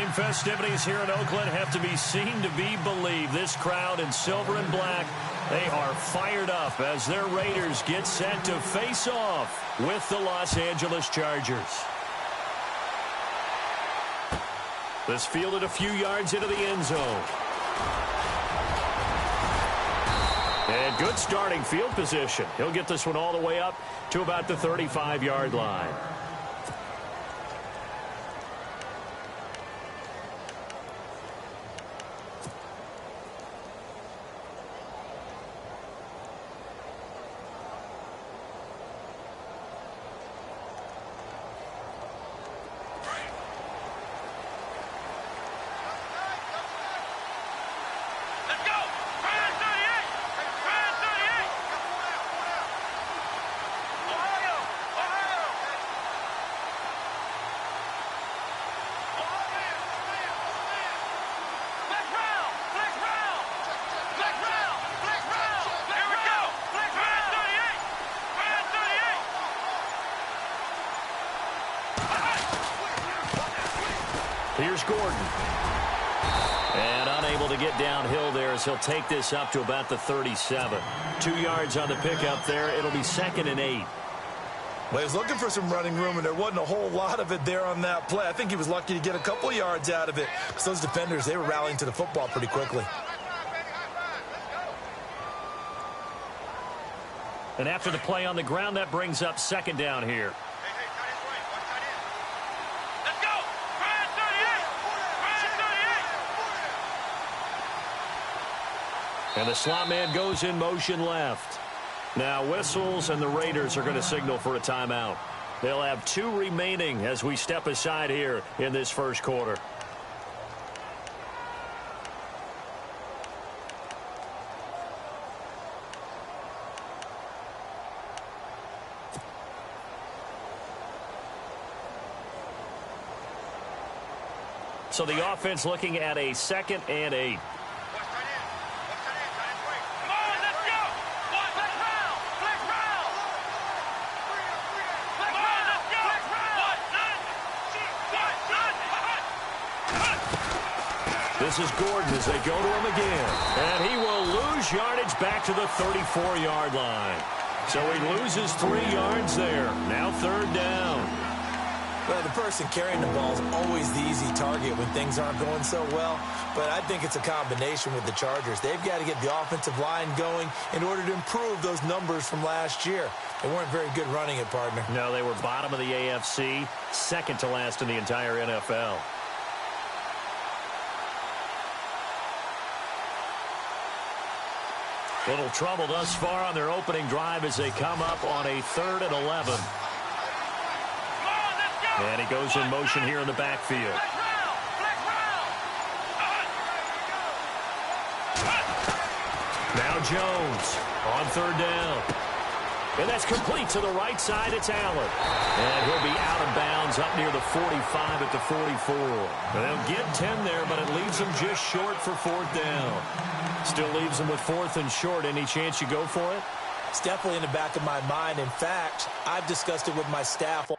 Halloween festivities here in Oakland have to be seen to be believed. This crowd in silver and black, they are fired up as their Raiders get set to face off with the Los Angeles Chargers. This fielded a few yards into the end zone. And good starting field position. He'll get this one all the way up to about the 35-yard line. Here's Gordon. And unable to get downhill there as he'll take this up to about the 37. 2 yards on the pickup there. It'll be 2nd and 8. Well, he was looking for some running room, and there wasn't a whole lot of it there on that play. I think he was lucky to get a couple yards out of it because those defenders, they were rallying to the football pretty quickly. And after the play on the ground, that brings up 2nd down here. And the slot man goes in motion left. Now whistles, and the Raiders are going to signal for a timeout. They'll have 2 remaining as we step aside here in this first quarter. So the offense looking at a 2nd and 8. This is Gordon as they go to him again. And he will lose yardage back to the 34-yard line. So he loses 3 yards there. Now 3rd down. Well, the person carrying the ball is always the easy target when things aren't going so well. But I think it's a combination with the Chargers. They've got to get the offensive line going in order to improve those numbers from last year. They weren't very good running it, partner. No, they were bottom of the AFC, 2nd to last in the entire NFL. Little trouble thus far on their opening drive as they come up on a 3rd and 11. And he goes in motion here in the backfield. Now Jones on 3rd down. And that's complete to the right side. It's Allen. And he'll be out of bounds up near the 45 at the 44. And they'll get 10 there, but it leaves them just short for 4th down. Still leaves them with 4th and short. Any chance you go for it? It's definitely in the back of my mind. In fact, I've discussed it with my staff.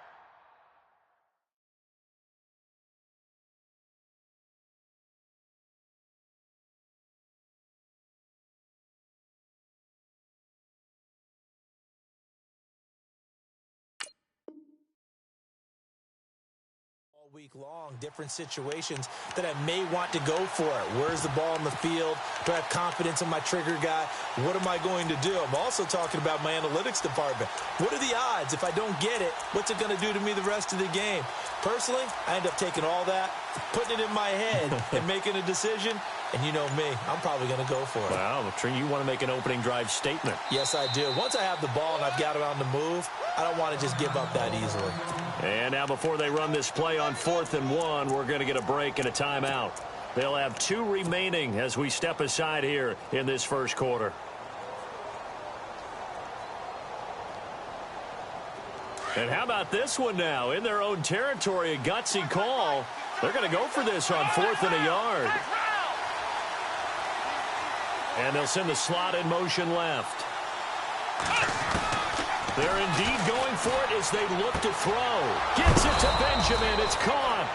Week long, different situations that I may want to go for it. Where's the ball in the field? Do I have confidence in my trigger guy? What am I going to do? I'm also talking about my analytics department. What are the odds? If I don't get it, what's it going to do to me the rest of the game? Personally, I end up taking all that, putting it in my head, and making a decision. And you know me, I'm probably going to go for it. Wow, you want to make an opening drive statement. Yes, I do. Once I have the ball and I've got it on the move, I don't want to just give up that easily. And now before they run this play on 4th and 1, we're going to get a break and a timeout. They'll have 2 remaining as we step aside here in this first quarter. And how about this one now? In their own territory, a gutsy call. They're going to go for this on 4th and a yard. And they'll send the slot in motion left. They're indeed going for it as they look to throw. Gets it to Benjamin. It's caught.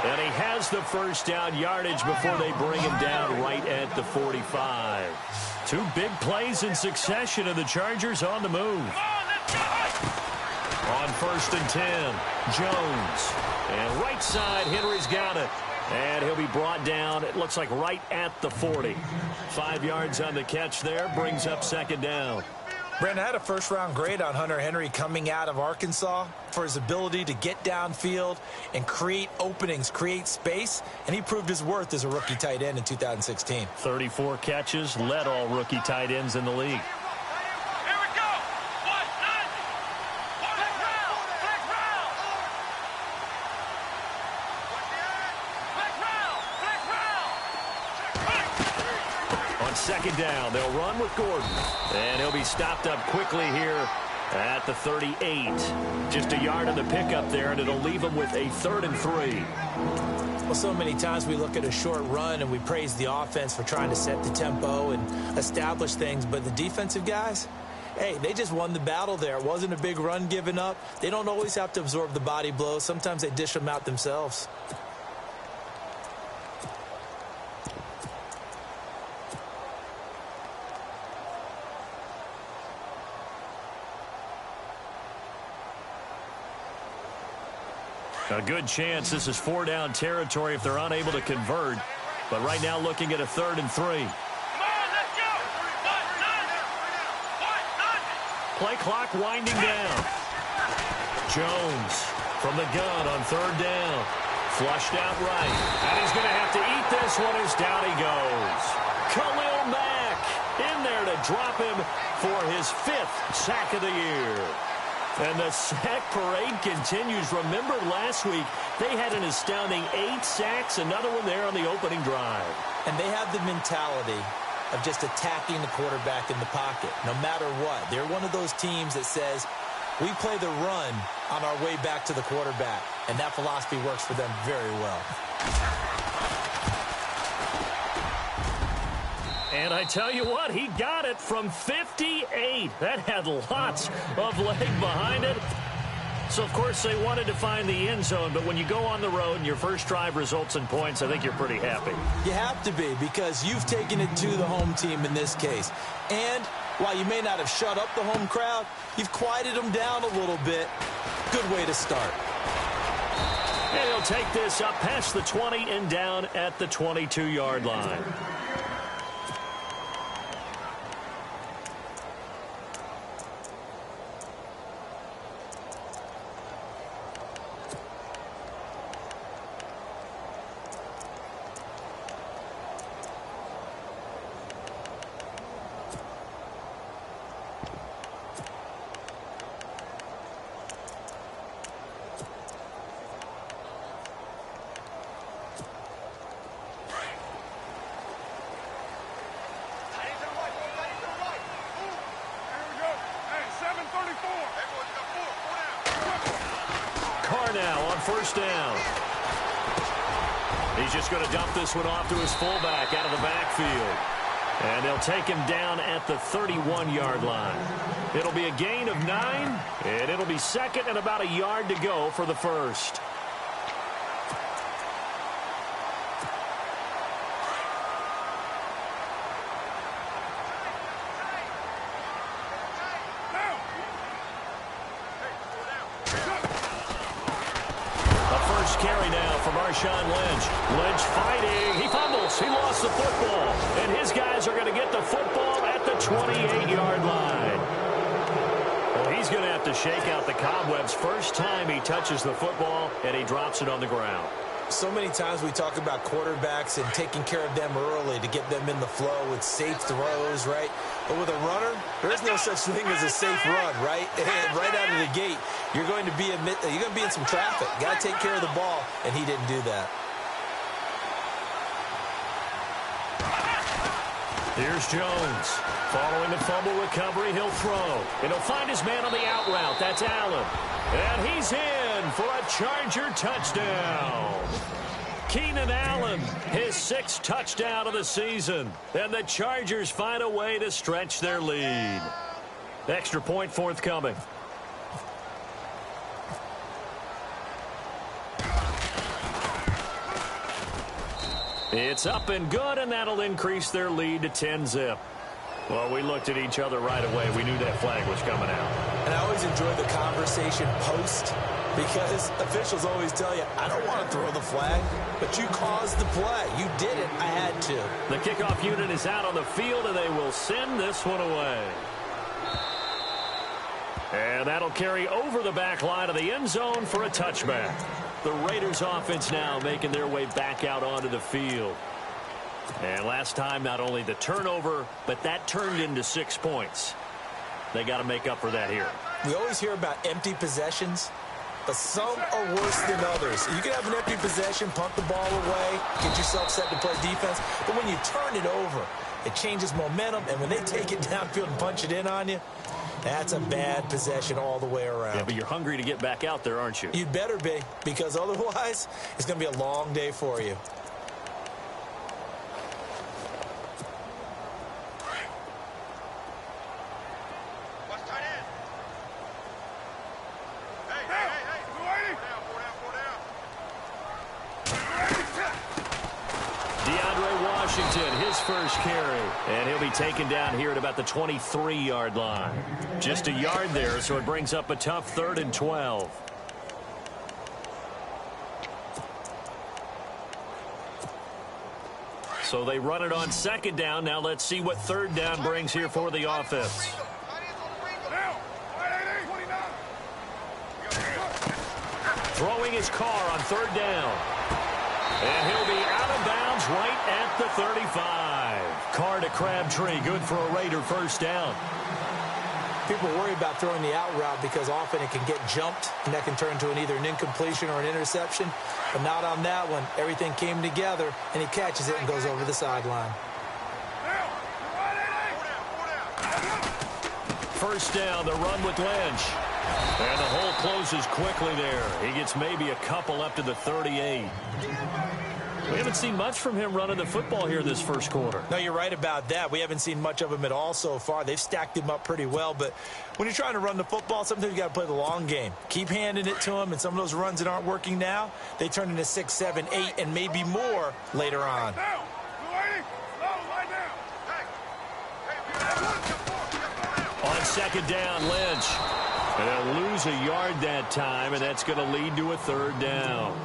And he has the first down yardage before they bring him down right at the 45. Two big plays in succession, and the Chargers on the move. On 1st and 10, Jones. And right side, Henry's got it. And he'll be brought down, it looks like right at the 40. 5 yards on the catch there, brings up 2nd down. Brandon, I had a first-round grade on Hunter Henry coming out of Arkansas for his ability to get downfield and create openings, create space, and he proved his worth as a rookie tight end in 2016. 34 catches, led all rookie tight ends in the league. Second down, they'll run with Gordon. And he'll be stopped up quickly here at the 38. Just a yard on the pickup there, and it'll leave him with a 3rd and 3. Well, so many times we look at a short run and we praise the offense for trying to set the tempo and establish things, but the defensive guys, hey, they just won the battle there. It wasn't a big run given up. They don't always have to absorb the body blows. Sometimes they dish them out themselves. A good chance this is 4-down territory if they're unable to convert. But right now looking at a 3rd and 3. Play clock winding down. Jones from the gun on 3rd down. Flushed out right. And he's going to have to eat this one as down he goes. Khalil Mack in there to drop him for his 5th sack of the year. And the sack parade continues. Remember last week, they had an astounding 8 sacks, another one there on the opening drive. And they have the mentality of just attacking the quarterback in the pocket, no matter what. They're one of those teams that says, we play the run on our way back to the quarterback. And that philosophy works for them very well. And I tell you what, he got it from 58. That had lots of leg behind it. So, of course, they wanted to find the end zone. But when you go on the road and your first drive results in points, I think you're pretty happy. You have to be, because you've taken it to the home team in this case. And while you may not have shut up the home crowd, you've quieted them down a little bit. Good way to start. And he'll take this up past the 20 and down at the 22-yard line. Now on 1st down. He's just going to dump this one off to his fullback out of the backfield. And they'll take him down at the 31-yard line. It'll be a gain of 9, and it'll be 2nd and about a yard to go for the 1st. Carry now from Marshawn Lynch. Lynch fighting. He fumbles. He lost the football. And his guys are going to get the football at the 28-yard line. Well, he's going to have to shake out the cobwebs. First time he touches the football, and he drops it on the ground. So many times we talk about quarterbacks and taking care of them early to get them in the flow with safe throws, right? But with a runner, there is no such thing as a safe run, right? And right out of the gate, you're going to be in some traffic. Got to take care of the ball, and he didn't do that. Here's Jones. Following the fumble recovery, he'll throw. And he'll find his man on the out route. That's Allen. And he's in for a Charger touchdown. Keenan Allen, his 6th touchdown of the season. And the Chargers find a way to stretch their lead. Extra point forthcoming. It's up and good, and that'll increase their lead to 10-zip. Well, we looked at each other right away. We knew that flag was coming out. And I always enjoy the conversation post because officials always tell you, I don't want to throw the flag, but you caused the play. You did it. I had to. The kickoff unit is out on the field, and they will send this one away. And that'll carry over the back line of the end zone for a touchback. The Raiders offense now making their way back out onto the field. And last time, not only the turnover, but that turned into 6 points. They got to make up for that here. We always hear about empty possessions, but some are worse than others. You can have an empty possession, punt the ball away, get yourself set to play defense, but when you turn it over, it changes momentum, and when they take it downfield and punch it in on you, that's a bad possession all the way around. Yeah, but you're hungry to get back out there, aren't you? You'd better be, because otherwise, it's going to be a long day for you. His first carry, and he'll be taken down here at about the 23-yard line. Just a yard there, so it brings up a tough 3rd and 12. So they run it on 2nd down. Now let's see what 3rd down brings here for the offense. Throwing his car on 3rd down. And he'll be out of bounds right at the 35. Carr to Crabtree, good for a Raider first down. People worry about throwing the out route because often it can get jumped, and that can turn into either an incompletion or an interception. But not on that one. Everything came together, and he catches it and goes over the sideline. First down, the run with Lynch. And the hole closes quickly there. He gets maybe a couple up to the 38. We haven't seen much from him running the football here this first quarter. No, you're right about that. We haven't seen much of him at all so far. They've stacked him up pretty well. But when you're trying to run the football, sometimes you got to play the long game. Keep handing it to him, and some of those runs that aren't working now, they turn into 6, 7, 8, and maybe more later on. On 2nd down, Lynch. And they'll lose a yard that time, and that's going to lead to a 3rd down.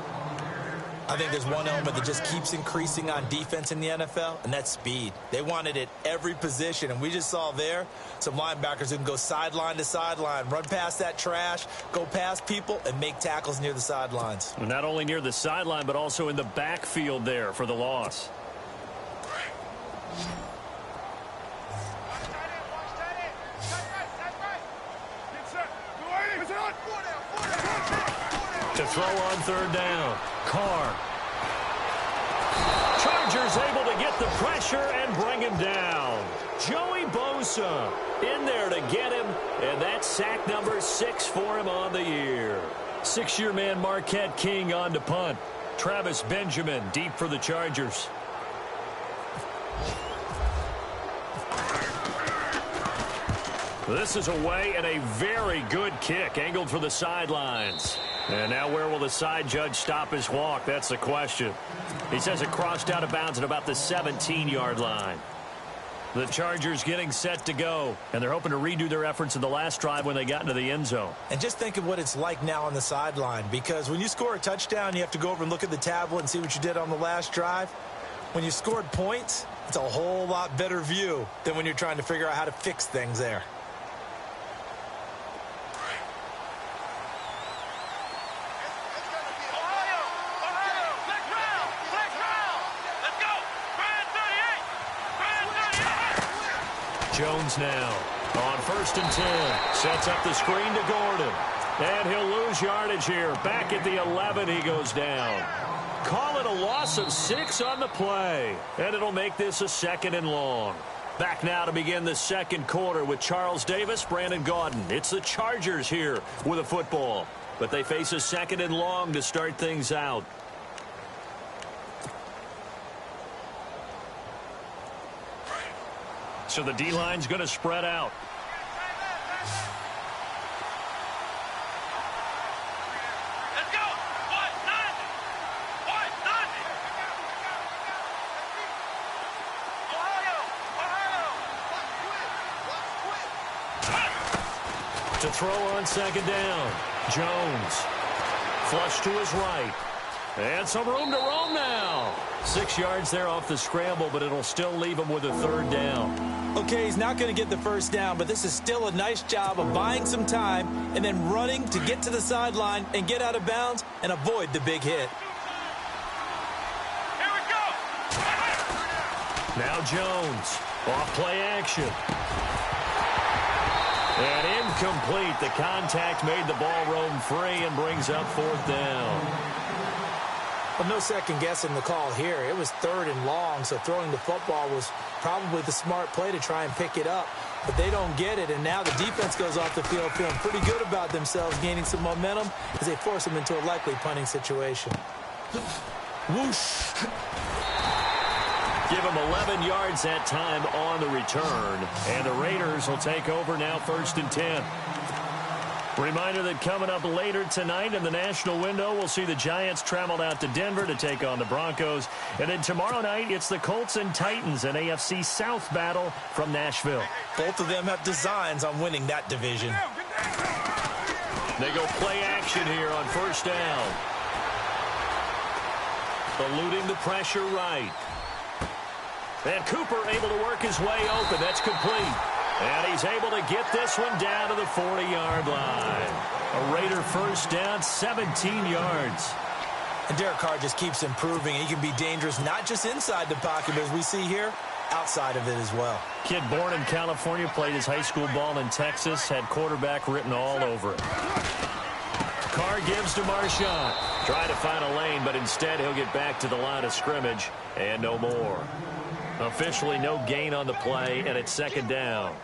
I think there's one element that just keeps increasing on defense in the NFL, and that's speed. They want it at every position, and we just saw there some linebackers who can go sideline to sideline, run past that trash, go past people, and make tackles near the sidelines. Not only near the sideline, but also in the backfield there for the loss. To throw on 3rd down. Carr. Chargers able to get the pressure and bring him down. Joey Bosa in there to get him, and that's sack number 6 for him on the year. 6-year man Marquette King on to punt. Travis Benjamin deep for the Chargers. This is away and a very good kick angled for the sidelines. And now where will the side judge stop his walk? That's the question. He says it crossed out of bounds at about the 17-yard line. The Chargers getting set to go, and they're hoping to redo their efforts in the last drive when they got into the end zone. And just think of what it's like now on the sideline, because when you score a touchdown, you have to go over and look at the tablet and see what you did on the last drive. When you scored points, it's a whole lot better view than when you're trying to figure out how to fix things there. Jones now on 1st and 10. Sets up the screen to Gordon. And he'll lose yardage here. Back at the 11, he goes down. Call it a loss of 6 on the play. And it'll make this a 2nd and long. Back now to begin the second quarter with Charles Davis, Brandon Gaudin. It's the Chargers here with a football. But they face a 2nd and long to start things out. So the D-line's going to spread out. To throw on second down. Jones. Flush to his right. And some room to roam now. 6 yards there off the scramble, but it'll still leave him with a third down. Okay, he's not going to get the first down, but this is still a nice job of buying some time and then running to get to the sideline and get out of bounds and avoid the big hit. Here we go. Now Jones. Off play action. And incomplete. The contact made the ball roam free and brings up fourth down. Well, no second guessing the call here. It was 3rd and long, so throwing the football was probably the smart play to try and pick it up. But they don't get it, and now the defense goes off the field feeling pretty good about themselves, gaining some momentum as they force them into a likely punting situation. Whoosh. Give him 11 yards that time on the return. And the Raiders will take over now 1st and 10. Reminder that coming up later tonight in the national window, we'll see the Giants travel out to Denver to take on the Broncos. And then tomorrow night, it's the Colts and Titans, an AFC South battle from Nashville. Both of them have designs on winning that division. They go play action here on 1st down. Eluding the pressure right. And Cooper able to work his way open. That's complete. And he's able to get this one down to the 40-yard line. A Raider first down, 17 yards. And Derek Carr just keeps improving. He can be dangerous not just inside the pocket, but as we see here, outside of it as well. Kid born in California, played his high school ball in Texas, had quarterback written all over it. Carr gives to Marshawn. Trying to find a lane, but instead he'll get back to the line of scrimmage and no more. Officially no gain on the play, and it's 2nd down.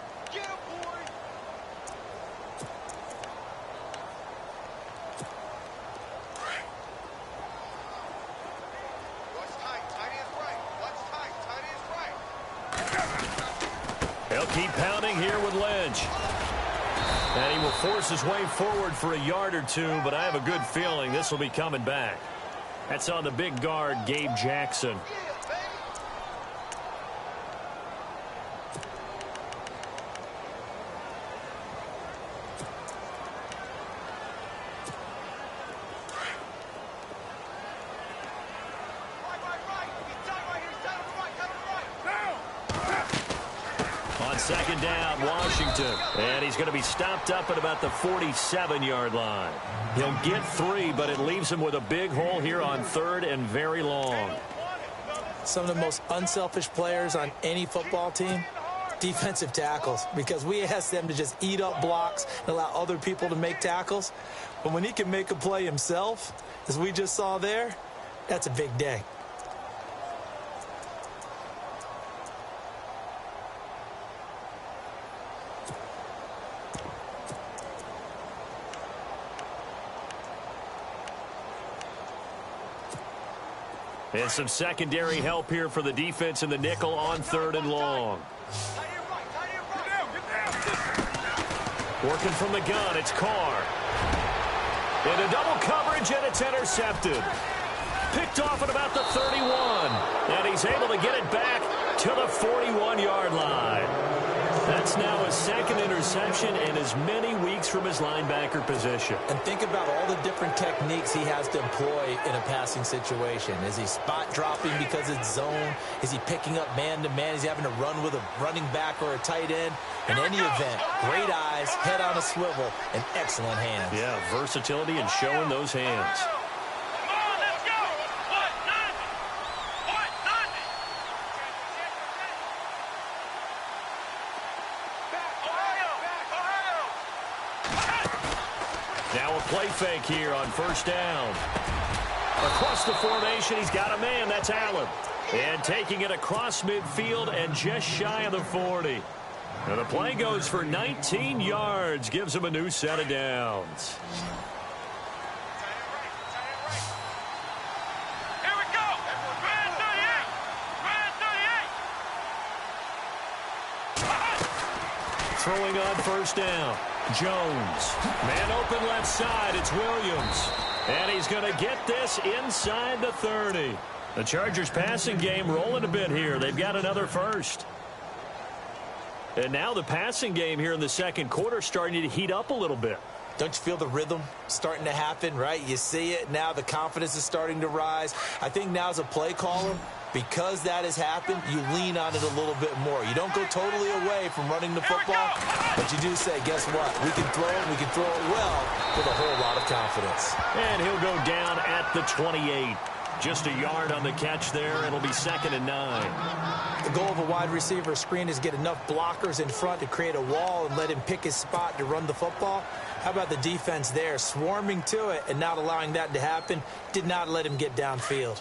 He'll keep pounding here with Lynch. And he will force his way forward for a yard or two, but I have a good feeling this will be coming back. That's on the big guard, Gabe Jackson. Second down, Washington. And he's going to be stopped up at about the 47-yard line. He'll get 3, but it leaves him with a big hole here on 3rd and very long. Some of the most unselfish players on any football team, defensive tackles, because we ask them to just eat up blocks and allow other people to make tackles. But when he can make a play himself, as we just saw there, that's a big day. And some secondary help here for the defense in the nickel on 3rd and long. Working from the gun, it's Carr. Into double coverage, and it's intercepted. Picked off at about the 31. And he's able to get it back to the 41-yard line. That's now his 2nd interception in as many weeks from his linebacker position. And think about all the different techniques he has to employ in a passing situation. Is he spot dropping because it's zone? Is he picking up man-to-man? Is he having to run with a running back or a tight end? In any event, great eyes, head on a swivel, and excellent hands. Yeah, versatility and showing those hands. Now a play fake here on 1st down. Across the formation, he's got a man. That's Allen. And taking it across midfield and just shy of the 40. And the play goes for 19 yards. Gives him a new set of downs. Here we go. Grand 38. Throwing on 1st down. Jones. Man open left side. It's Williams. And he's going to get this inside the 30. The Chargers passing game rolling a bit here. They've got another first. And now the passing game here in the second quarter starting to heat up a little bit. Don't you feel the rhythm starting to happen, right? You see it now. The confidence is starting to rise. I think now as a play caller, because that has happened, you lean on it a little bit more. You don't go totally away from running the football, but you do say, guess what? We can throw it. We can throw it well with a whole lot of confidence. And he'll go down at the 28. Just a yard on the catch there. It'll be 2nd and 9. The goal of a wide receiver screen is get enough blockers in front to create a wall and let him pick his spot to run the football. How about the defense there, swarming to it and not allowing that to happen? Did not let him get downfield.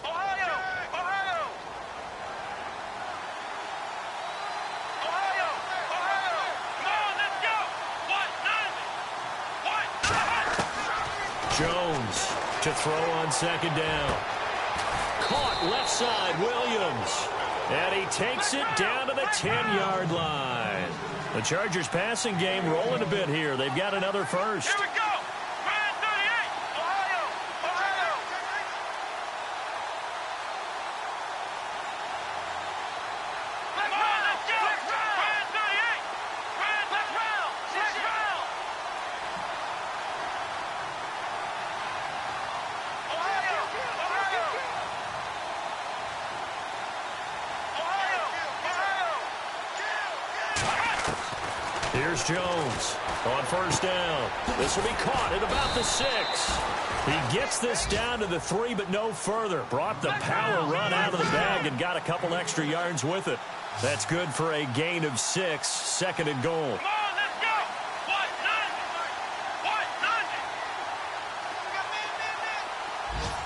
Jones to throw on 2nd down. Caught left side, Williams. And he takes it down to the 10-yard line. The Chargers passing game rolling a bit here. They've got another first. Here we go. Man 38. Ohio. Ohio. Come on, let's go. Man 38. Man, let's round. Let's round. Ohio. Ohio. Here's Jones on 1st down. This will be caught at about the 6. He gets this down to the 3, but no further. Brought the power run out of the bag and got a couple extra yards with it. That's good for a gain of 6, 2nd and goal. Come on, let's go. 190. 190.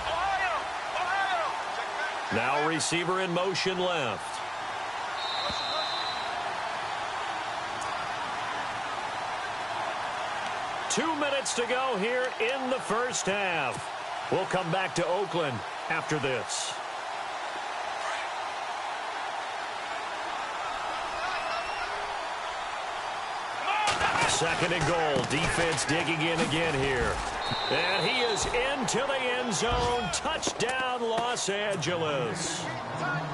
Ohio. Ohio. Now receiver in motion left. Two minutes to go here in the first half. We'll come back to Oakland after this. Second and goal. Defense digging in again here. And he is into the end zone. Touchdown, Los Angeles.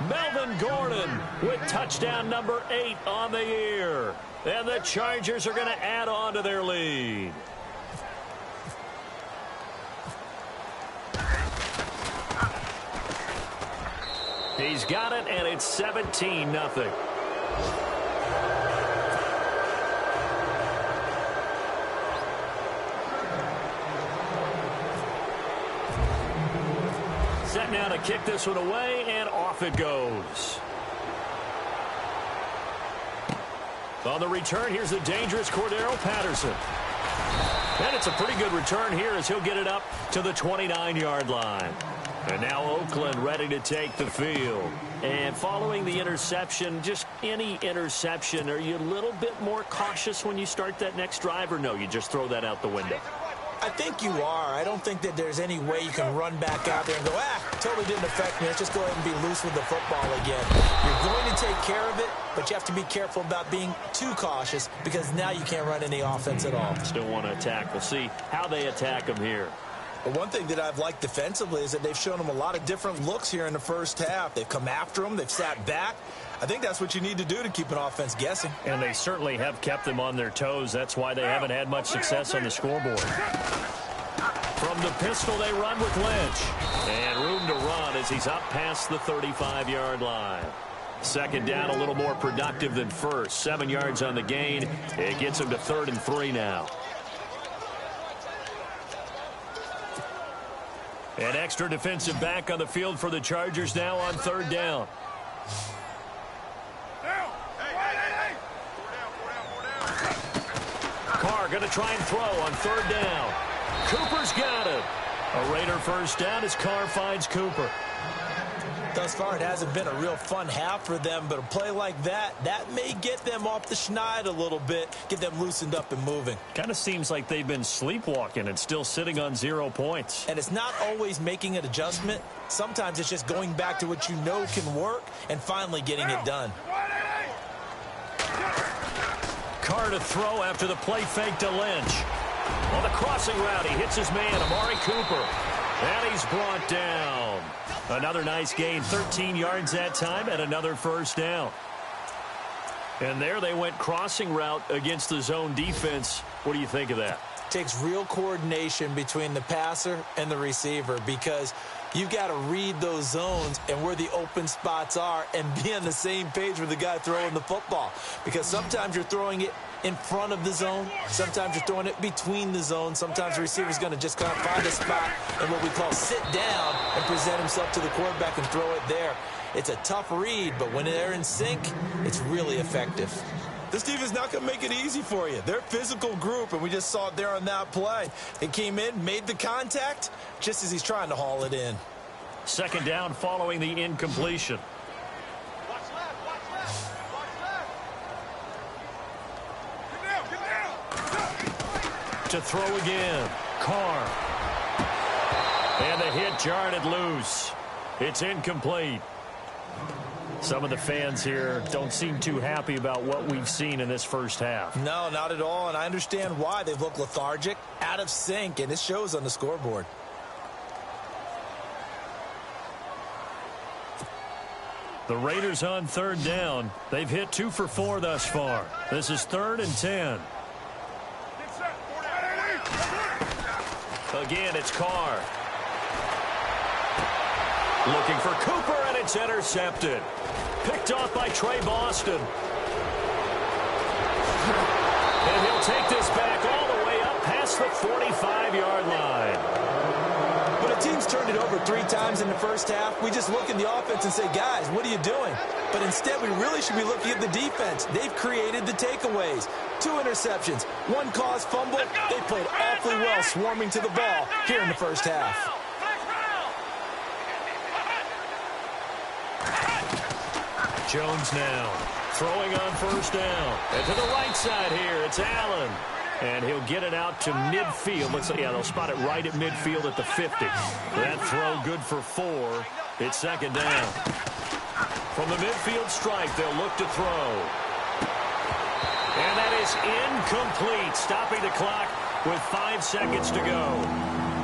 Melvin Gordon with touchdown number 8 on the year. And the Chargers are going to add on to their lead. He's got it, and it's 17-0. Set now to kick this one away, and off it goes. On the return, here's the dangerous Cordero Patterson. And it's a pretty good return here as he'll get it up to the 29-yard line. And now Oakland ready to take the field. And following the interception, just any interception, are you a little bit more cautious when you start that next drive, or no, you just throw that out the window? I think you are. I don't think that there's any way you can run back out there and go, totally didn't affect me. Let's just go ahead and be loose with the football again. You're going to take care of it, but you have to be careful about being too cautious because now you can't run any offense at all. Still want to attack. We'll see how they attack them here. But one thing that I've liked defensively is that they've shown them a lot of different looks here in the first half. They've come after them. They've sat back. I think that's what you need to do to keep an offense guessing. And they certainly have kept them on their toes. That's why they haven't had much success on the scoreboard. From the pistol, they run with Lynch. And room to run as he's up past the 35-yard line. Second down, a little more productive than first. 7 yards on the gain. It gets him to 3rd and 3 now. An extra defensive back on the field for the Chargers now on 3rd down. Carr going to try and throw on 3rd down. Cooper's got it. A Raider first down as Carr finds Cooper. Thus far, it hasn't been a real fun half for them, but a play like that may get them off the schneid a little bit, get them loosened up and moving. Kind of seems like they've been sleepwalking and still sitting on 0 points. And it's not always making an adjustment. Sometimes it's just going back to what you know can work and finally getting it done. Carr to throw after the play fake to Lynch. On the crossing route, he hits his man, Amari Cooper. And he's brought down. Another nice gain, 13 yards that time, and another first down. And there they went crossing route against the zone defense. What do you think of that? Takes real coordination between the passer and the receiver because you've got to read those zones and where the open spots are and be on the same page with the guy throwing the football. Because sometimes you're throwing it in front of the zone. Sometimes you're throwing it between the zones. Sometimes the receiver's going to just kind of find a spot and what we call sit down and present himself to the quarterback and throw it there. It's a tough read, but when they're in sync, it's really effective. This defense is not going to make it easy for you. They're a physical group, and we just saw it there on that play. They came in, made the contact, just as he's trying to haul it in. Second down following the incompletion. Watch left, watch left, watch left. Get down. To throw again. Carr. And the hit jarred it loose. It's incomplete. Some of the fans here don't seem too happy about what we've seen in this first half. No, not at all, and I understand why. They've looked lethargic, out of sync, and it shows on the scoreboard. The Raiders on third down. They've hit 2 for 4 thus far. This is 3rd and 10. Again, it's Carr. Looking for Cooper, and it's intercepted. Picked off by Trey Boston. And he'll take this back all the way up past the 45-yard line. When a team's turned it over 3 times in the first half, we just look at the offense and say, guys, what are you doing? But instead, we really should be looking at the defense. They've created the takeaways. 2 interceptions, 1 caused fumble. They played awfully well swarming to the ball here in the first half. Jones now throwing on first down. And to the right side here, it's Allen. And he'll get it out to midfield. Looks like, yeah, they'll spot it right at midfield at the 50. That throw good for 4. It's second down. From the midfield strike, they'll look to throw. And that is incomplete, stopping the clock with 5 seconds to go.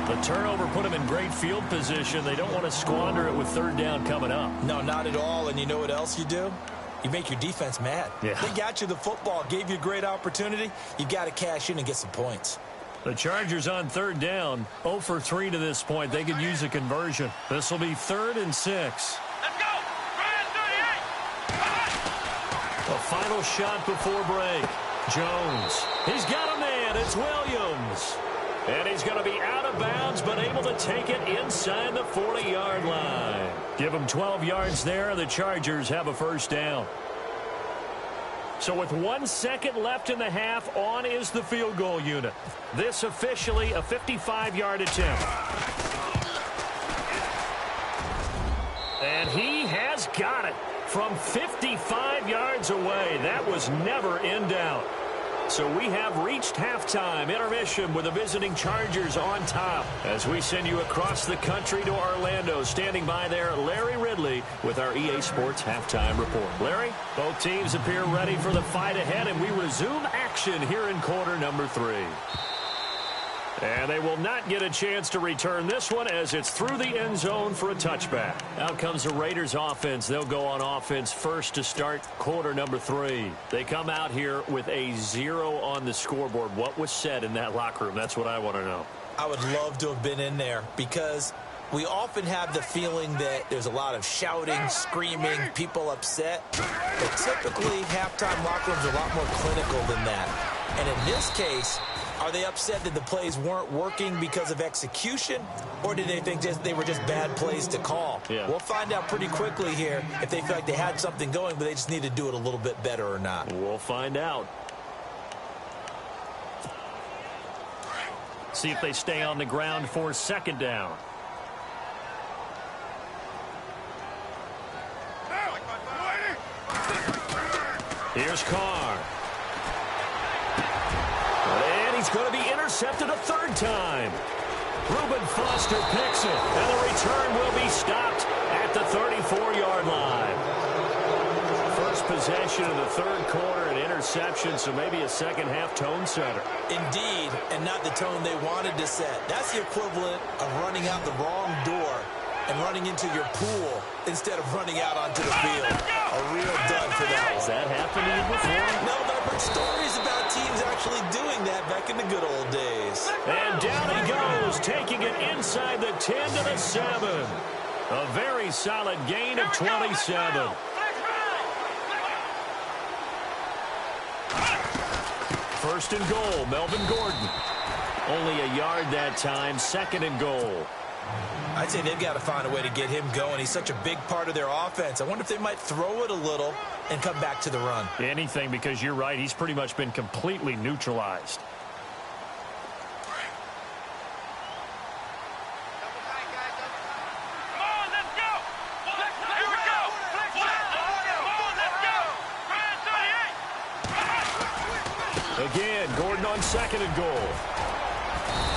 The turnover put them in great field position. They don't want to squander it with third down coming up. No, not at all. And you know what else you do? You make your defense mad. Yeah. They got you the football, gave you a great opportunity. You got to cash in and get some points. The Chargers on third down, 0 for 3 to this point. They could use a conversion. This will be 3rd and 6. Let's go. Brand 38. A final shot before break. Jones. He's got a man. It's Williams. And he's going to be out of bounds, but able to take it inside the 40-yard line. Give him 12 yards there. The Chargers have a first down. So with 1 second left in the half, on is the field goal unit. This officially a 55-yard attempt. And he has got it from 55 yards away. That was never in doubt. So we have reached halftime intermission with the visiting Chargers on top. As we send you across the country to Orlando, standing by there, Larry Ridley with our EA Sports Halftime Report. Larry, both teams appear ready for the fight ahead, and we resume action here in quarter number 3. And they will not get a chance to return this one as it's through the end zone for a touchback. Out comes the Raiders offense. They'll go on offense first to start quarter number 3. They come out here with a 0 on the scoreboard. What was said in that locker room? That's what I want to know. I would love to have been in there because we often have the feeling that there's a lot of shouting, screaming, people upset. But typically, halftime locker rooms are a lot more clinical than that. And in this case, are they upset that the plays weren't working because of execution, or did they think they were just bad plays to call? Yeah. We'll find out pretty quickly here if they feel like they had something going, but they just need to do it a little bit better or not. We'll find out. See if they stay on the ground for second down. Here's Carr. And he's going to be intercepted a 3rd time. Reuben Foster picks it, and the return will be stopped at the 34-yard line. First possession of the 3rd quarter, an interception, so maybe a second-half tone setter. Indeed, and not the tone they wanted to set. That's the equivalent of running out the wrong door and running into your pool instead of running out onto the field. A real dud for that one. Has that happened to you before? actually doing that back in the good old days. And down he goes, taking it inside the 10 to the 7. A very solid gain of 27. First and goal, Melvin Gordon. Only a yard that time, second and goal. I'd say they've got to find a way to get him going. He's such a big part of their offense. I wonder if they might throw it a little and come back to the run. Anything, because you're right. He's pretty much been completely neutralized. Again, Gordon on second and goal.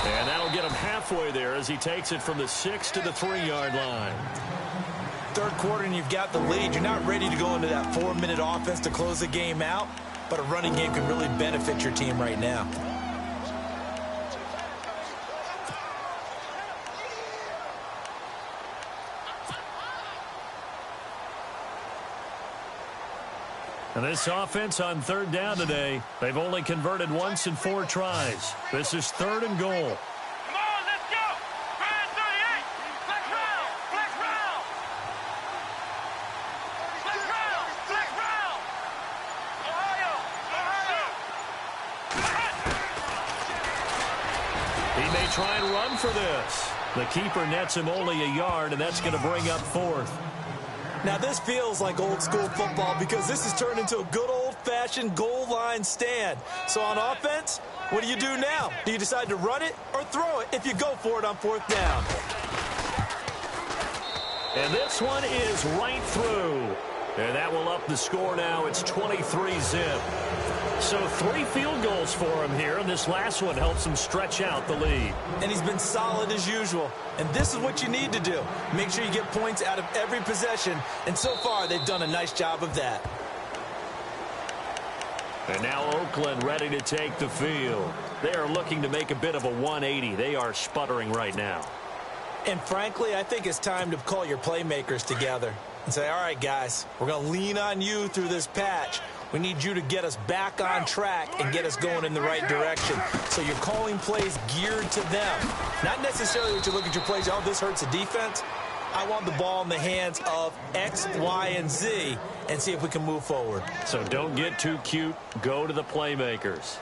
And that'll get him halfway there as he takes it from the 6 to the 3-yard line. Third quarter and you've got the lead. You're not ready to go into that 4-minute offense to close the game out, but a running game can really benefit your team right now. And this offense on third down today, they've only converted once in 4 tries. This is third and goal. Come on, let's go! Brand 38! Flex round! Flex round! Flex round! Flex round! Ohio! Ohio! He may try and run for this. The keeper nets him only a yard, and that's going to bring up fourth. Now, this feels like old-school football because this has turned into a good old-fashioned goal line stand. So on offense, what do you do now? Do you decide to run it or throw it if you go for it on fourth down? And this one is right through. And that will up the score now. It's 23-zip. So 3 field goals for him here, and this last one helps him stretch out the lead. And he's been solid as usual. And this is what you need to do. Make sure you get points out of every possession. And so far, they've done a nice job of that. And now Oakland ready to take the field. They are looking to make a bit of a 180. They are sputtering right now. And frankly, I think it's time to call your playmakers together and say, all right, guys, we're going to lean on you through this patch. We need you to get us back on track and get us going in the right direction. So you're calling plays geared to them. Not necessarily that you look at your plays, oh, this hurts the defense. I want the ball in the hands of X, Y, and Z and see if we can move forward. So don't get too cute. Go to the playmakers.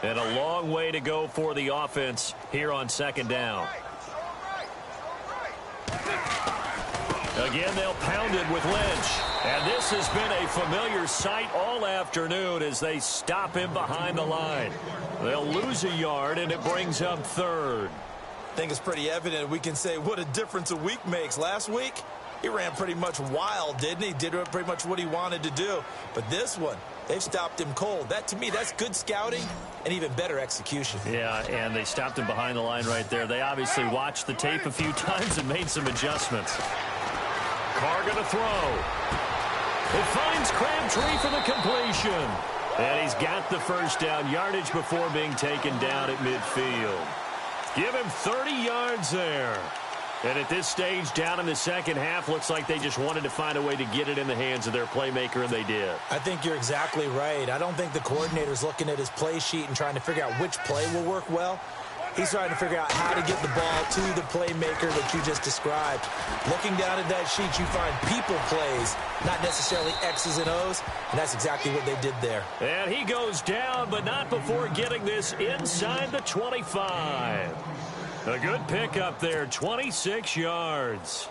And a long way to go for the offense here on second down. Again, they'll pound it with Lynch. And this has been a familiar sight all afternoon as they stop him behind the line. They'll lose a yard, and it brings up third. I think it's pretty evident we can say what a difference a week makes. Last week, he ran pretty much wild, didn't he? Did pretty much what he wanted to do. But this one, they've stopped him cold. That, to me, that's good scouting and even better execution. Yeah, and they stopped him behind the line right there. They obviously watched the tape a few times and made some adjustments. Carr going to throw. It finds Crabtree for the completion. And he's got the first down yardage before being taken down at midfield. Give him 30 yards there. And at this stage, down in the second half, looks like they just wanted to find a way to get it in the hands of their playmaker, and they did. I think you're exactly right. I don't think the coordinator's looking at his play sheet and trying to figure out which play will work well. He's trying to figure out how to get the ball to the playmaker that you just described. Looking down at that sheet, you find people plays, not necessarily X's and O's, and that's exactly what they did there. And he goes down, but not before getting this inside the 25. A good pickup there, 26 yards.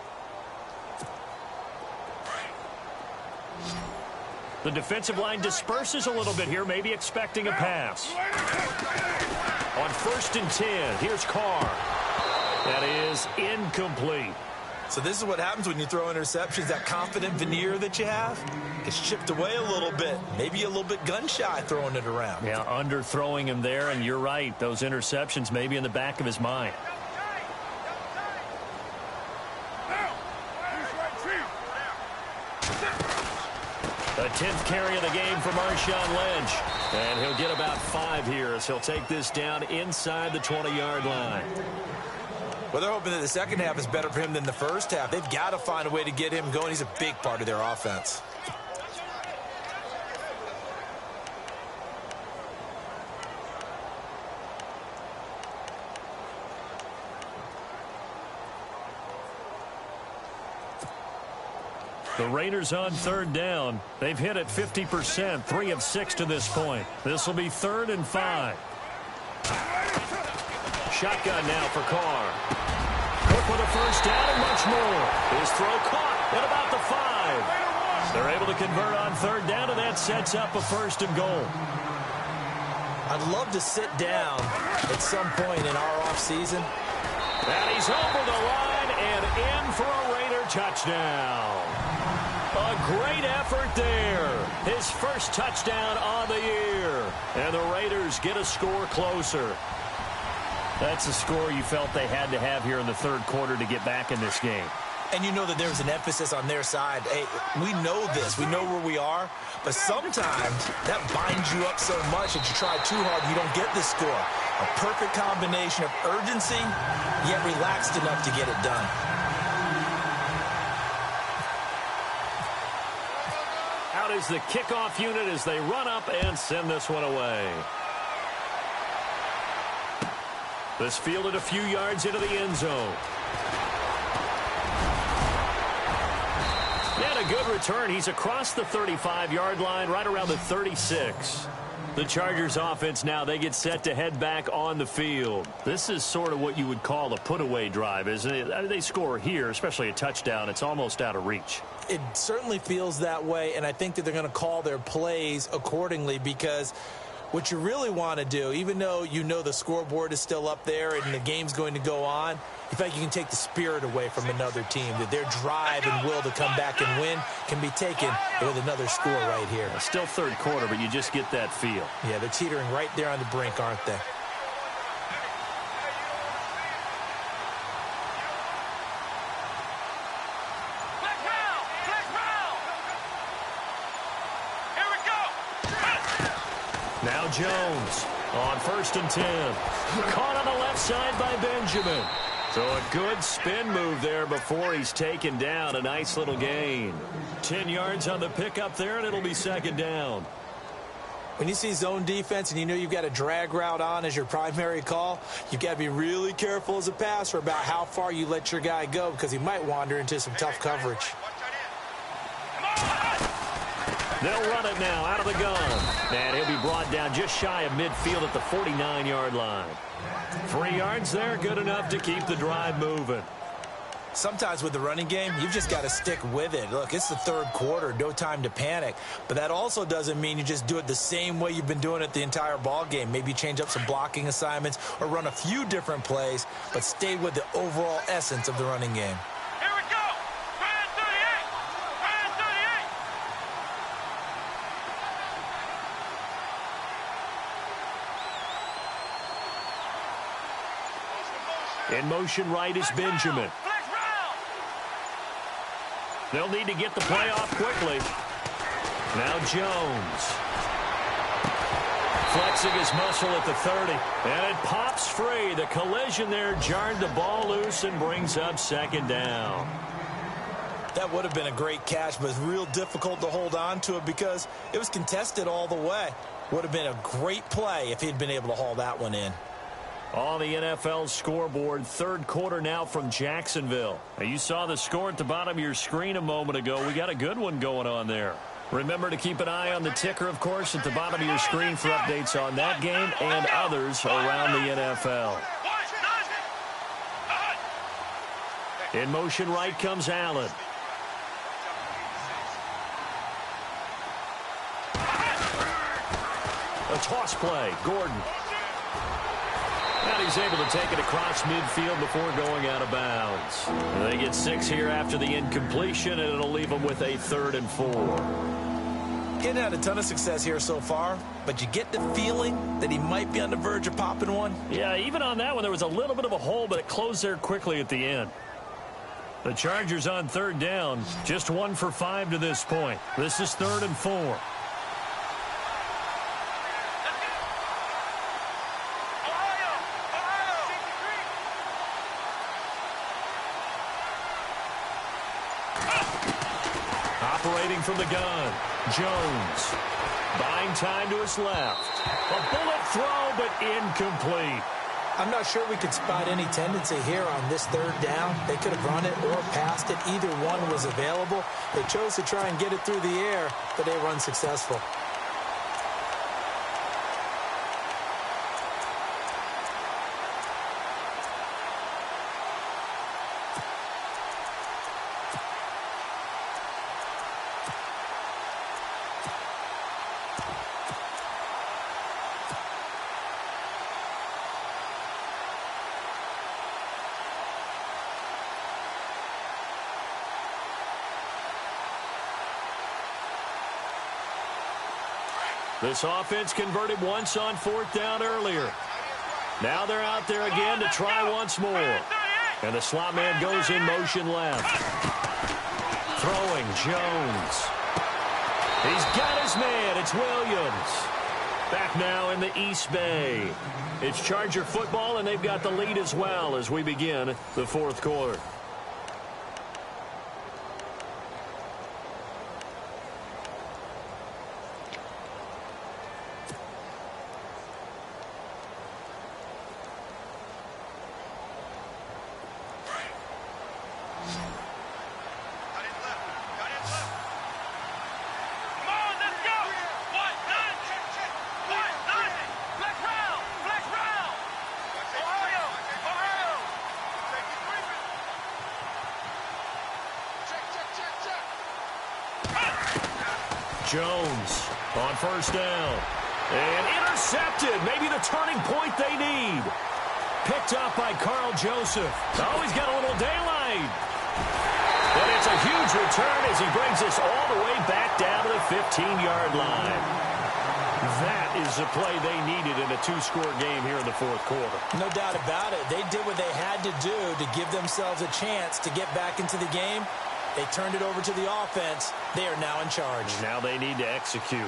The defensive line disperses a little bit here, maybe expecting a pass. On 1st and 10, here's Carr. That is incomplete. So this is what happens when you throw interceptions. That confident veneer that you have gets chipped away a little bit. Maybe a little bit gun-shy throwing it around. Yeah, underthrowing him there, and you're right. Those interceptions may be in the back of his mind. The 10th carry of the game for Marshawn Lynch. And he'll get about 5 here as he'll take this down inside the 20-yard line. Well, they're hoping that the second half is better for him than the first half. They've got to find a way to get him going. He's a big part of their offense. The Raiders on third down. They've hit it 50%, 3 of 6 to this point. This will be 3rd and 5. Shotgun now for Carr. Cook with a first down and much more. His throw caught at about the 5. They're able to convert on third down, and that sets up a 1st and goal. I'd love to sit down at some point in our offseason. And he's over the line and in for a Raider touchdown. A great effort there. His first touchdown on the year. And the Raiders get a score closer. That's a score you felt they had to have here in the third quarter to get back in this game. And you know that there's an emphasis on their side. Hey, we know this. We know where we are. But sometimes that binds you up so much that you try too hard and you don't get the score. A perfect combination of urgency, yet relaxed enough to get it done. Out is the kickoff unit as they run up and send this one away. This fielded a few yards into the end zone. And a good return. He's across the 35-yard line, right around the 36. The Chargers offense now, they get set to head back on the field. This is sort of what you would call a put-away drive, isn't it? I mean, they score here, especially a touchdown. It's almost out of reach. It certainly feels that way, and I think that they're going to call their plays accordingly because what you really want to do, even though you know the scoreboard is still up there and the game's going to go on, you think you can take the spirit away from another team, that their drive and will to come back and win can be taken with another score right here. Still third quarter, but you just get that feel. Yeah, they're teetering right there on the brink, aren't they? Now Jones on 1st and 10. Caught on the left side by Benjamin. So a good spin move there before he's taken down. A nice little gain. 10 yards on the pickup there, and it'll be 2nd down. When you see zone defense and you know you've got a drag route on as your primary call, you've got to be really careful as a passer about how far you let your guy go because he might wander into some tough coverage. They'll run it now out of the gun. And he'll be brought down just shy of midfield at the 49-yard line. 3 yards there, good enough to keep the drive moving. Sometimes with the running game, you've just got to stick with it. Look, it's the third quarter, no time to panic. But that also doesn't mean you just do it the same way you've been doing it the entire ball game. Maybe change up some blocking assignments or run a few different plays, but stay with the overall essence of the running game. Here we go. Brand 38. Brand 38. In motion right is Benjamin. They'll need to get the play off quickly. Now Jones. Flexing his muscle at the 30. And it pops free. The collision there jarred the ball loose and brings up 2nd down. That would have been a great catch, but it's real difficult to hold on to it because it was contested all the way. Would have been a great play if he'd been able to haul that one in. On the NFL scoreboard, third quarter now from Jacksonville. Now, you saw the score at the bottom of your screen a moment ago. We got a good one going on there. Remember to keep an eye on the ticker, of course, at the bottom of your screen for updates on that game and others around the NFL. In motion right comes Allen. A toss play, Gordon. And he's able to take it across midfield before going out of bounds. They get 6 here after the incompletion, and it'll leave them with a 3rd and 4. Getting had a ton of success here so far, but you get the feeling that he might be on the verge of popping one. Yeah, even on that one, there was a little bit of a hole, but it closed there quickly at the end. The Chargers on 3rd down, just 1 for 5 to this point. This is 3rd and 4. Operating from the gun, Jones. Buying time to his left. A bullet throw, but incomplete. I'm not sure we could spot any tendency here on this third down. They could have run it or passed it. Either one was available. They chose to try and get it through the air, but they were unsuccessful. This offense converted once on fourth down earlier. Now they're out there again to try once more. And the slot man goes in motion left. Throwing, Jones. He's got his man. It's Williams. Back now in the East Bay. It's Charger football, and they've got the lead as well as we begin the fourth quarter. Jones on first down. And intercepted. Maybe the turning point they need. Picked up by Carl Joseph. Oh, he's got a little daylight. And it's a huge return as he brings us all the way back down to the 15-yard line. That is the play they needed in a two-score game here in the fourth quarter. No doubt about it. They did what they had to do to give themselves a chance to get back into the game. They turned it over to the offense. They are now in charge. Now they need to execute.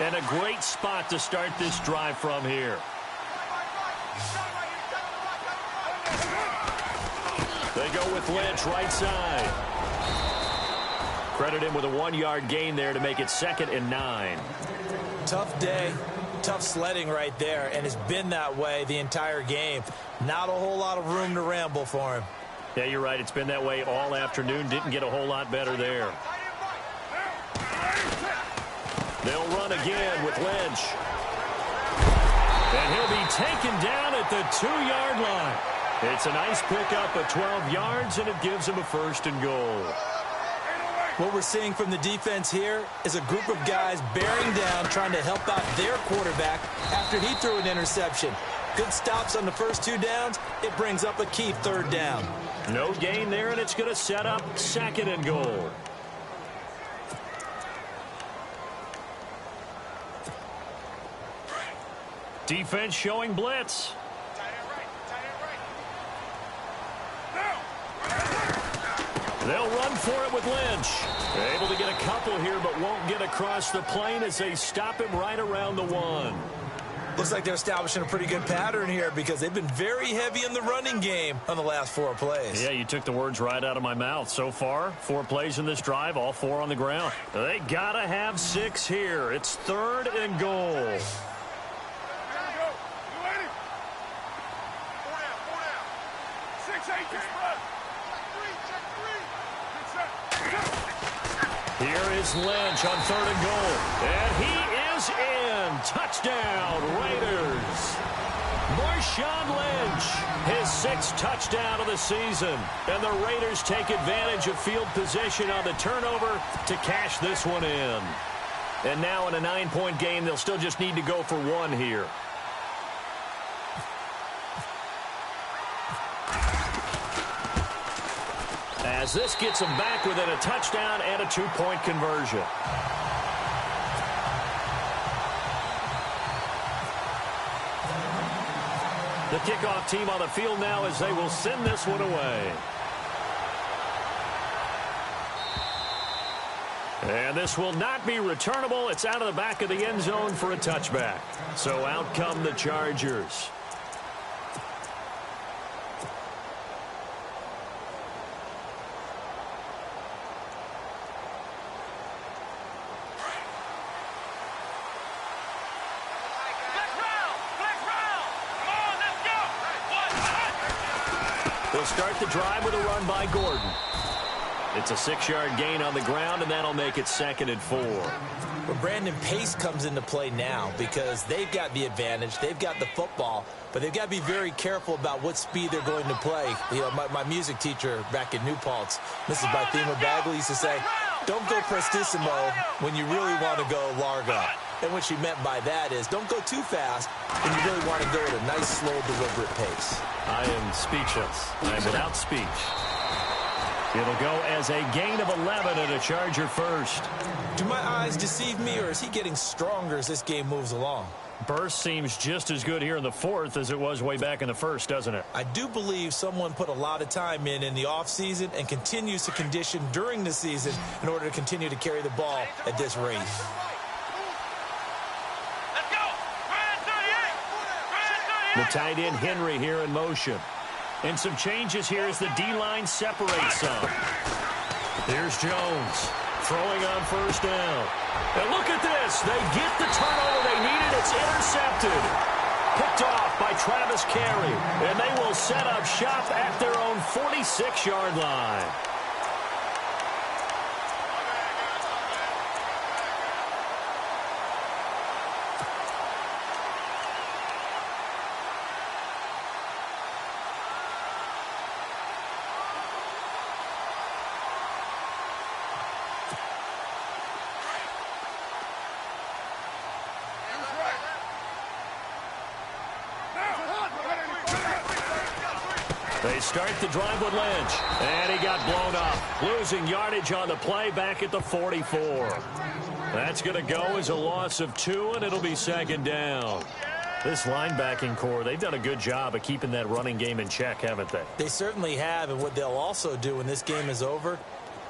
And a great spot to start this drive from here. They go with Lynch right side. Credit him with a 1-yard gain there to make it 2nd and 9. Tough day. Tough sledding right there, and it's been that way the entire game. Not a whole lot of room to ramble for him. Yeah, you're right. It's been that way all afternoon. Didn't get a whole lot better there. They'll run again with Lynch. And he'll be taken down at the 2-yard line. It's a nice pickup of 12 yards, and it gives him a 1st and goal. What we're seeing from the defense here is a group of guys bearing down, trying to help out their quarterback after he threw an interception. Good stops on the first 2 downs. It brings up a key 3rd down. No gain there, and it's going to set up 2nd and goal. Defense showing blitz. They'll run for it with Lynch. They're able to get a couple here, but won't get across the plane as they stop him right around the 1. Looks like they're establishing a pretty good pattern here because they've been very heavy in the running game on the last 4 plays. Yeah, you took the words right out of my mouth. So far, 4 plays in this drive, all 4 on the ground. They got to have 6 here. It's 3rd and goal. Here is Lynch on 3rd and goal. And he is in. Touchdown, Raiders. Marshawn Lynch, his 6th touchdown of the season. And the Raiders take advantage of field position on the turnover to cash this one in. And now in a 9-point game, they'll still just need to go for 1 here. As this gets them back within a touchdown and a 2-point conversion. The kickoff team on the field now as they will send this one away. And this will not be returnable. It's out of the back of the end zone for a touchback. So out come the Chargers. They'll start the drive with a run by Gordon. It's a 6-yard gain on the ground, and that'll make it 2nd and 4. Well, Brandon, pace comes into play now because they've got the advantage. They've got the football, but they've got to be very careful about what speed they're going to play. You know, my music teacher back in New Paltz, Mrs. Bythema Bagley, used to say, don't go prestissimo when you really want to go largo. And what she meant by that is don't go too fast when you really want to go at a nice, slow, deliberate pace. I am speechless. I am without speech. It'll go as a gain of 11 and a Charger first. Do my eyes deceive me, or is he getting stronger as this game moves along? Burst seems just as good here in the 4th as it was way back in the 1st, doesn't it? I do believe someone put a lot of time in the offseason and continues to condition during the season in order to continue to carry the ball at this rate. Let's go. The tight end Henry here in motion. And some changes here as the D-line separates some. Here's Jones throwing on first down. And look at this. They get the turnover they needed. It's intercepted. Picked off by Travis Carey. And they will set up shop at their own 46-yard line. They start the drive with Lynch, and he got blown up, losing yardage on the play back at the 44. That's going to go as a loss of 2, and it'll be 2nd down. This linebacking core, they've done a good job of keeping that running game in check, haven't they? They certainly have, and what they'll also do when this game is over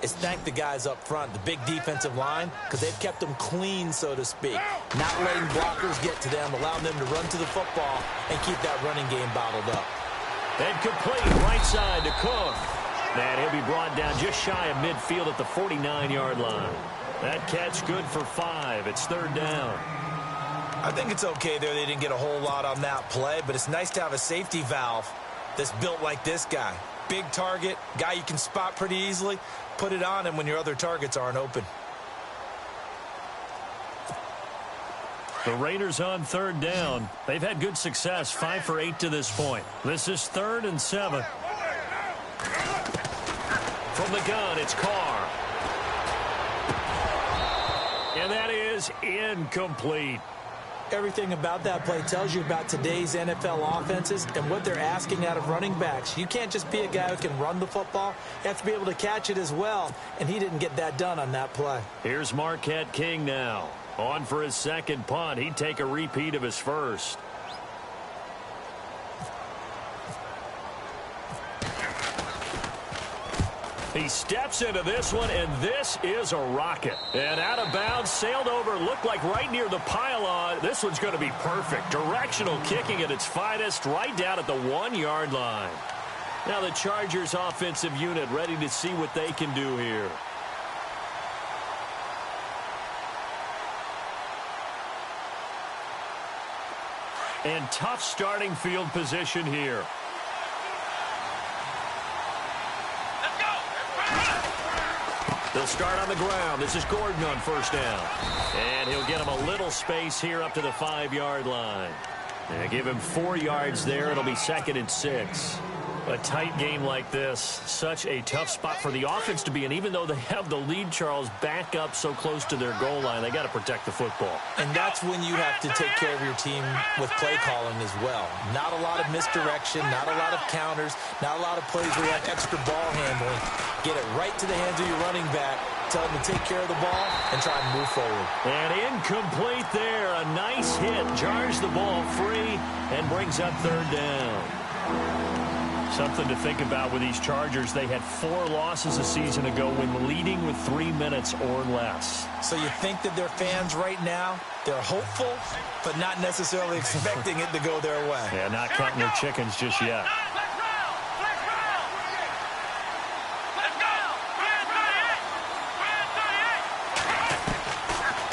is thank the guys up front, the big defensive line, because they've kept them clean, so to speak. Not letting blockers get to them, allowing them to run to the football and keep that running game bottled up. And complete right side to Cook. And he'll be brought down just shy of midfield at the 49-yard line. That catch good for 5. It's 3rd down. I think it's okay there. They didn't get a whole lot on that play, but it's nice to have a safety valve that's built like this guy. Big target, guy you can spot pretty easily. Put it on him when your other targets aren't open. The Raiders on 3rd down. They've had good success, 5 for 8 to this point. This is 3rd and 7. From the gun, it's Carr. And that is incomplete. Everything about that play tells you about today's NFL offenses and what they're asking out of running backs. You can't just be a guy who can run the football. You have to be able to catch it as well, and he didn't get that done on that play. Here's Marquette King now. On for his 2nd punt. He'd take a repeat of his first. He steps into this one, and this is a rocket. And out of bounds, sailed over, looked like right near the pylon. This one's going to be perfect. Directional kicking at its finest, right down at the 1-yard line. Now the Chargers offensive unit ready to see what they can do here. And tough starting field position here. Let's go. They'll start on the ground. This is Gordon on first down. And he'll get him a little space here up to the 5-yard line. And give him 4 yards there. It'll be 2nd and 6. A tight game like this, such a tough spot for the offense to be in. Even though they have the lead, Charles, back up so close to their goal line, they got to protect the football. And that's when you have to take care of your team with play calling as well. Not a lot of misdirection, not a lot of counters, not a lot of plays where you have extra ball handling. Get it right to the hands of your running back, tell him to take care of the ball, and try and move forward. And incomplete there. A nice hit. Jars the ball free and brings up 3rd down. Something to think about with these Chargers. They had 4 losses a season ago when leading with 3 minutes or less. So you think that their fans right now, they're hopeful, but not necessarily expecting it to go their way. Yeah, not counting their chickens just yet.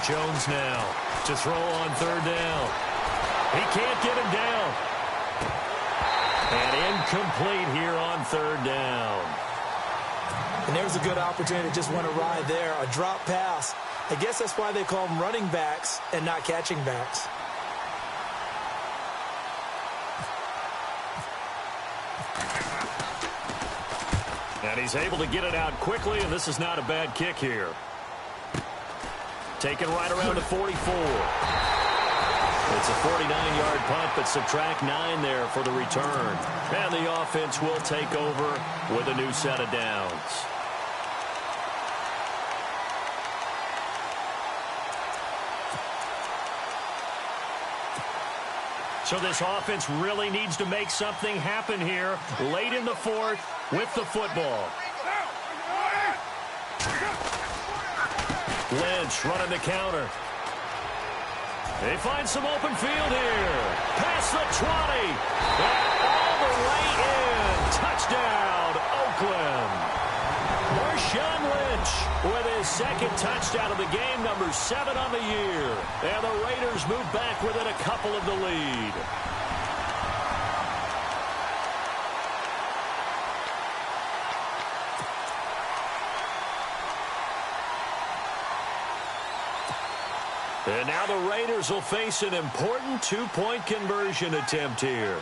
Jones now to throw on 3rd down. He can't get him down. And Incomplete here on third down. And there's a good opportunity. Just went awry there. A drop pass. I guess that's why they call them running backs and not catching backs. And he's able to get it out quickly, and this is not a bad kick here. Taken right around the 44. It's a 49-yard punt, but subtract 9 there for the return. And the offense will take over with a new set of downs. So this offense really needs to make something happen here late in the fourth with the football. Lynch running the counter. They find some open field here. Past the 20. And all the way in. Touchdown, Oakland. Marshawn Lynch with his second touchdown of the game, number 7 on the year. And the Raiders move back within a couple of the lead. And now the Raiders will face an important two-point conversion attempt here.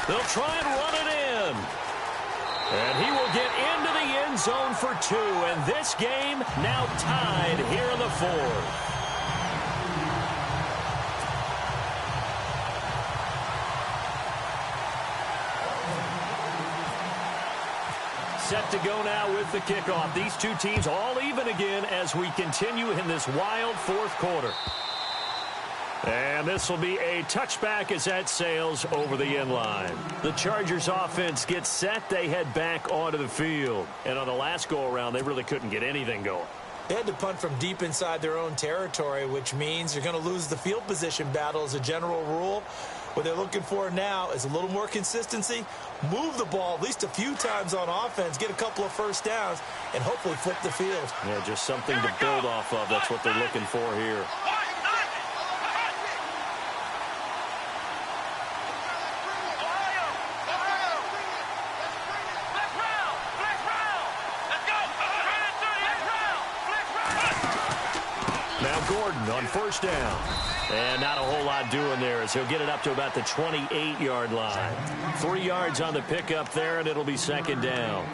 They'll try and run it in. And he will get into the end zone for 2. And this game now tied here in the fourth. Set to go now with the kickoff. These two teams all even again as we continue in this wild fourth quarter. And this will be a touchback as that sails over the end line. The Chargers offense gets set. They head back onto the field. And on the last go-around, they really couldn't get anything going. They had to punt from deep inside their own territory, which means you're going to lose the field position battle as a general rule. What they're looking for now is a little more consistency, move the ball at least a few times on offense, get a couple of first downs, and hopefully flip the field. Yeah, just something to build off of. That's what they're looking for here. Gordon on first down. And not a whole lot doing there as he'll get it up to about the 28-yard line. 3 yards on the pickup there, and it'll be second down.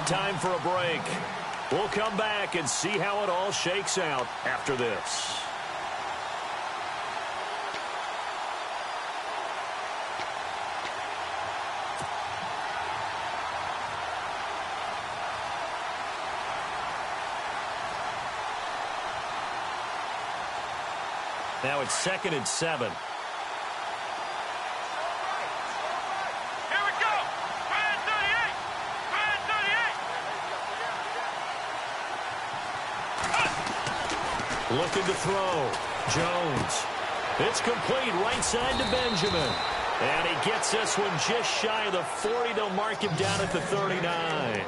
Time for a break. We'll come back and see how it all shakes out after this. Now it's 2nd and 7. Here we go. Brand 38. Brand 38. Looking to throw. Jones. It's complete right side to Benjamin. And he gets this one just shy of the 40. They'll mark him down at the 39.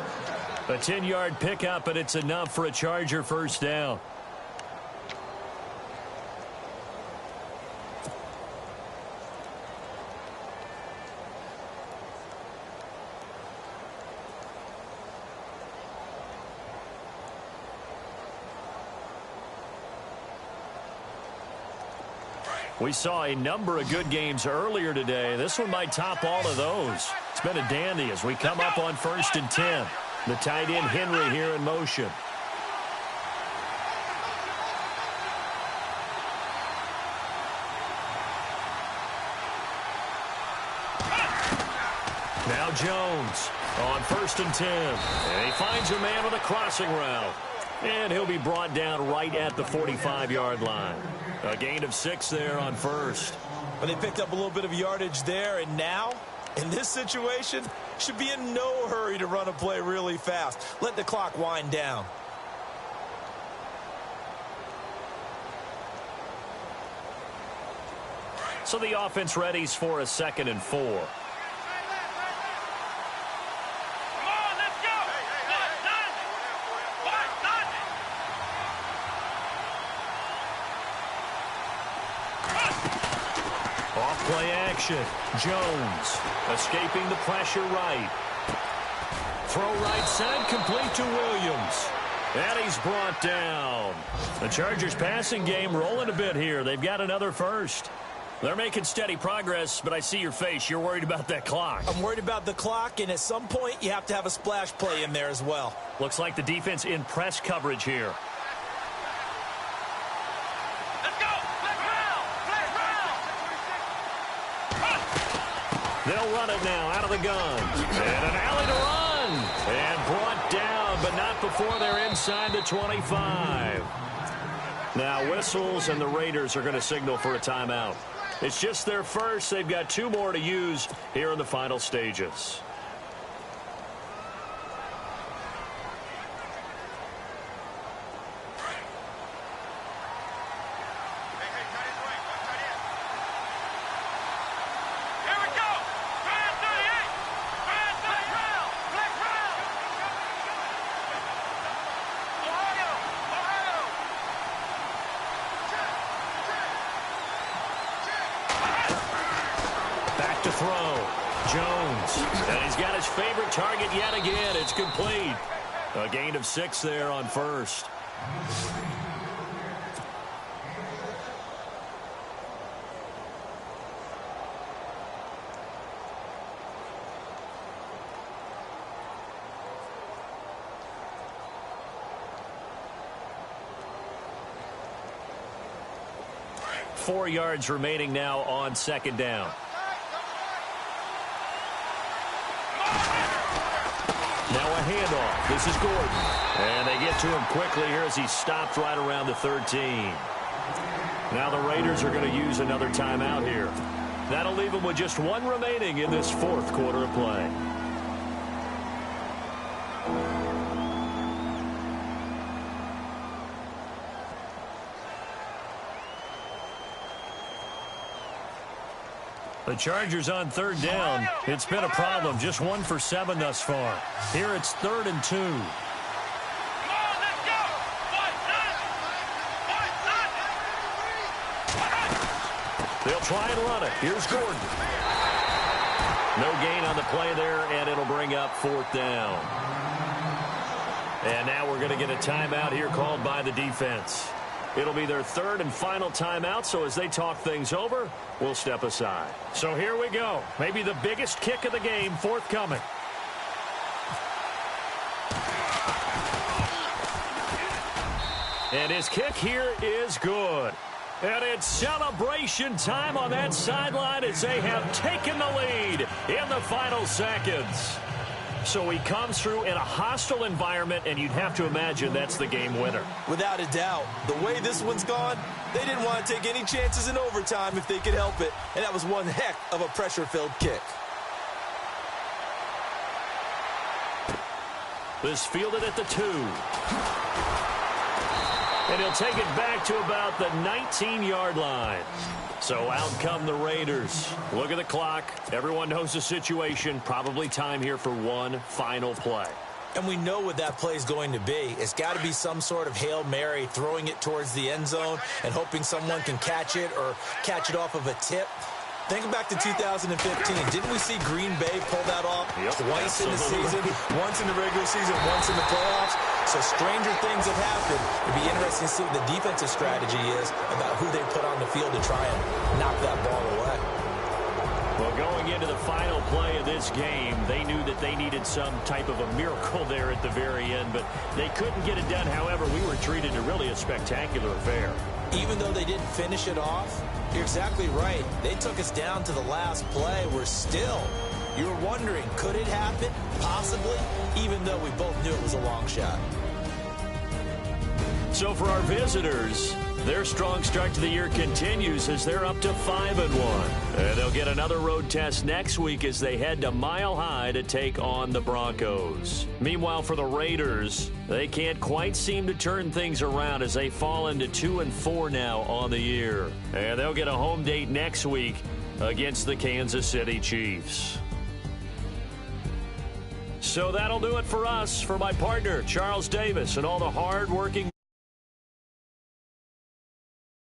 A 10-yard pickup, and it's enough for a Charger first down. We saw a number of good games earlier today. This one might top all of those. It's been a dandy as we come up on 1st and 10. The tight end Henry here in motion. Now Jones on 1st and 10. And he finds a man with a crossing route. And he'll be brought down right at the 45-yard line. A gain of 6 there on first. But they picked up a little bit of yardage there, and now, in this situation, should be in no hurry to run a play really fast. Let the clock wind down. So the offense readies for a 2nd and 4. Come on, let's go. Off-play action. Jones escaping the pressure right. Throw right side, complete to Williams. And he's brought down. The Chargers passing game rolling a bit here. They've got another first. They're making steady progress, but I see your face. You're worried about that clock. I'm worried about the clock, and at some point, you have to have a splash play in there as well. Looks like the defense in press coverage here. Let's go. Flex round. They'll run it now out of the gun. And an alley to run. And brought down, but not before they're inside the 25. Now whistles, and the Raiders are going to signal for a timeout. It's just their first. They've got 2 more to use here in the final stages. Here we go. Flex 38. Flex round. Flex round. Ohio. Back to throw. Jones. And he's got his favorite target yet again. It's complete. A gain of 6 there on first. Four yards remaining now on 2nd down. Now a handoff. This is Gordon. And they get to him quickly here as he stopped right around the 13. Now the Raiders are going to use another timeout here. That'll leave them with just 1 remaining in this 4th quarter of play. The Chargers on 3rd down. It's been a problem. Just 1 for 7 thus far. Here it's 3rd and 2. Come on, let's go. They'll try and run it. Here's Gordon. No gain on the play there, and it'll bring up 4th down. And now we're going to get a timeout here called by the defense. It'll be their 3rd and final timeout, so as they talk things over, we'll step aside. So here we go. Maybe the biggest kick of the game forthcoming. And his kick here is good. And it's celebration time on that sideline as they have taken the lead in the final seconds. So he comes through in a hostile environment, and you'd have to imagine that's the game winner. Without a doubt. The way this one's gone, they didn't want to take any chances in overtime if they could help it. And that was one heck of a pressure-filled kick. This fielded at the 2. And he'll take it back to about the 19-yard line. So out come the Raiders. Look at the clock. Everyone knows the situation. Probably time here for one final play. And we know what that play is going to be. It's got to be some sort of Hail Mary, throwing it towards the end zone and hoping someone can catch it or catch it off of a tip. Think back to 2015. Didn't we see Green Bay pull that off twice in the season? Once in the regular season, once in the playoffs. So stranger things have happened. It'd be interesting to see what the defensive strategy is about who they put on the field to try and knock that ball away. Well, going into the final play of this game, they knew that they needed some type of a miracle there at the very end, but they couldn't get it done. However, we were treated to really a spectacular affair. Even though they didn't finish it off, you're exactly right. They took us down to the last play. You were wondering, could it happen? Possibly, even though we both knew it was a long shot. So for our visitors, Their strong start to the year continues as they're up to 5-1. And they'll get another road test next week as they head to Mile High to take on the Broncos. Meanwhile, for the Raiders, they can't quite seem to turn things around as they fall into 2-4 now on the year. And they'll get a home date next week against the Kansas City Chiefs. So that'll do it for us. For my partner, Charles Davis, and all the hard-working